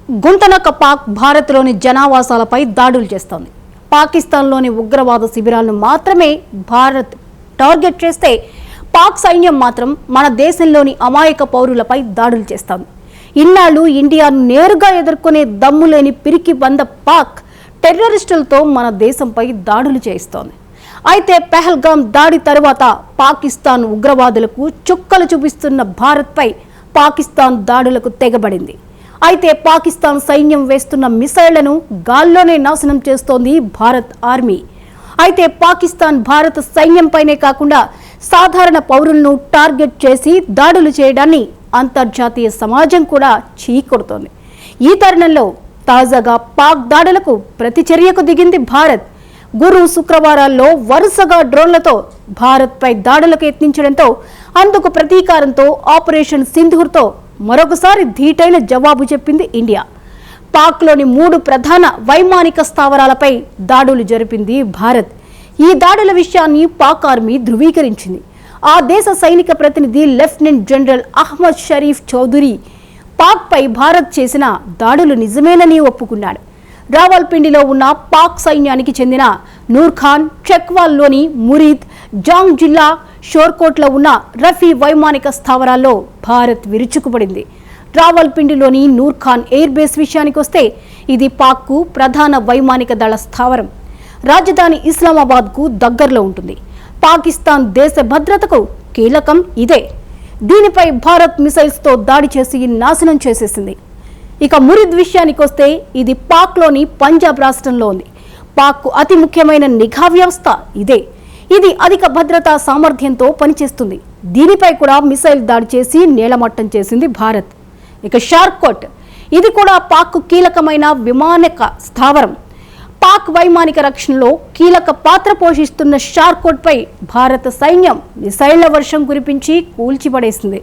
గుంతనక్క పాక్ భారత్లోని జనావాసాలపై దాడులు చేస్తోంది. పాకిస్తాన్లోని ఉగ్రవాద శిబిరాలను మాత్రమే భారత్ టార్గెట్ చేస్తే పాక్ సైన్యం మాత్రం మన దేశంలోని అమాయక పౌరులపై దాడులు చేస్తోంది. ఇన్నాళ్లు ఇండియాను నేరుగా ఎదుర్కొనే దమ్ములేని పిరికి బంద పాక్ టెర్రరిస్టులతో మన దేశంపై దాడులు చేస్తోంది. అయితే పెహల్గాం దాడి తర్వాత పాకిస్తాన్ ఉగ్రవాదులకు చుక్కలు చూపిస్తున్న భారత్పై పాకిస్తాన్ దాడులకు తెగబడింది. అయితే పాకిస్తాన్ సైన్యం వేస్తున్న మిసైళ్లను గాల్లోనే నాశనం చేస్తోంది భారత్ ఆర్మీ. అయితే పాకిస్తాన్ భారత సైన్యంపైనే కాకుండా సాధారణ పౌరులను టార్గెట్ చేసి దాడులు చేయడాన్ని అంతర్జాతీయ సమాజం కూడా చీకొడుతోంది. ఈ తరుణంలో తాజాగా పాక్ దాడులకు ప్రతిచర్యకు దిగింది భారత్. గురు శుక్రవారాల్లో వరుసగా డ్రోన్లతో భారత్పై దాడులకు యత్నించడంతో అందుకు ప్రతీకారంతో ఆపరేషన్ సింధూర్తో మరొకసారి ధీటైన జవాబు చెప్పింది ఇండియా. పాక్లోని 3 ప్రధాన వైమానిక స్థావరాలపై దాడులు జరిపింది భారత్. ఈ దాడుల విషయాన్ని పాక్ ఆర్మీ ధృవీకరించింది. ఆ దేశ సైనిక ప్రతినిధి లెఫ్టినెంట్ జనరల్ అహ్మద్ షరీఫ్ చౌదరి పాక్పై భారత్ చేసిన దాడులు నిజమేనని ఒప్పుకున్నాడు. రావల్పిండిలో ఉన్న పాక్ సైన్యానికి చెందిన నూర్ఖాన్, చెక్వాల్లోని మురీద్, జాంగ్ జిల్లా షోర్కోట్లో ఉన్న రఫీ వైమానిక స్థావరాల్లో భారత్ విరుచుకుపడింది. రావల్పిండిలోని నూర్ఖాన్ ఎయిర్ బేస్ విషయానికి వస్తే ఇది పాక్కు ప్రధాన వైమానిక దళ స్థావరం. రాజధాని ఇస్లామాబాద్కు దగ్గరలో ఉంటుంది. పాకిస్తాన్ దేశ భద్రతకు కీలకం ఇదే. దీనిపై భారత్ మిసైల్స్తో దాడి చేసి నాశనం చేసేసింది. ఇక మురీద్ విషయానికి వస్తే ఇది పాక్లోని పంజాబ్ రాష్ట్రంలో ఉంది. పాక్కు అతి ముఖ్యమైన నిఘా వ్యవస్థ ఇదే. ఇది అధిక భద్రతా సామర్థ్యంతో పనిచేస్తుంది. దీనిపై కూడా మిసైల్ దాడి చేసి నేలమట్టం చేసింది భారత్. ఇక షార్కోట్ ఇది కూడా పాక్కు కీలకమైన విమానక స్థావరం. పాక్ వైమానిక రక్షణలో కీలక పాత్ర పోషిస్తున్న షార్కోట్పై భారత సైన్యం మిసైళ్ల వర్షం కురిపించి కూల్చిపడేసింది.